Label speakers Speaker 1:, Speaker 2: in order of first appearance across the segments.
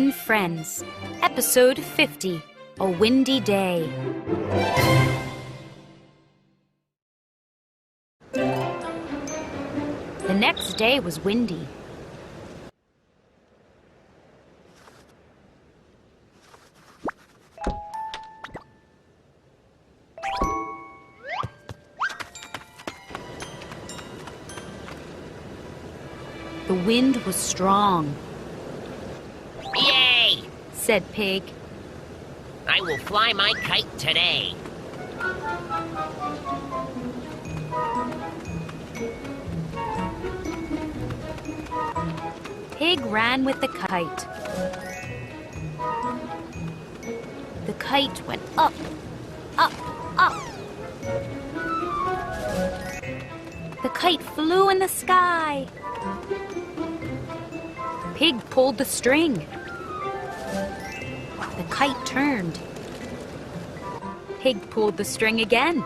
Speaker 1: 10 Friends, Episode 50, A Windy Day. The next day was windy. The wind was strong.
Speaker 2: Yay!
Speaker 1: Said Pig.
Speaker 2: I will fly my kite today.
Speaker 1: Pig ran with the kite. The kite went up, up, up. The kite flew in the sky. Pig pulled the string. The kite turned. Pig pulled the string again.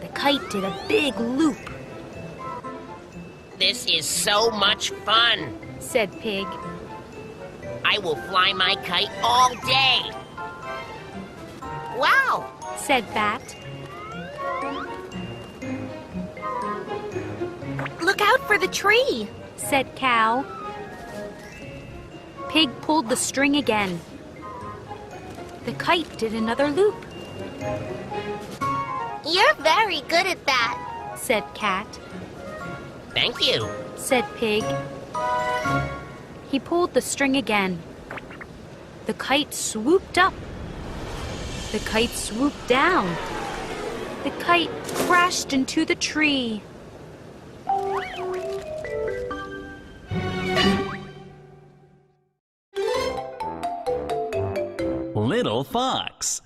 Speaker 1: The kite did a big loop.
Speaker 2: This is so much fun,
Speaker 1: Said Pig.
Speaker 2: I will fly my kite all day. Wow!
Speaker 1: Said Bat.
Speaker 3: Look out for the tree,
Speaker 1: Said Cow. Pig pulled the string again. The kite did another loop.
Speaker 3: You're very good at that,
Speaker 1: Said Cat.
Speaker 2: Thank you.
Speaker 1: Said Pig. He pulled the string again. The kite swooped up. The kite swooped down. The kite crashed into the tree.
Speaker 4: Little Fox.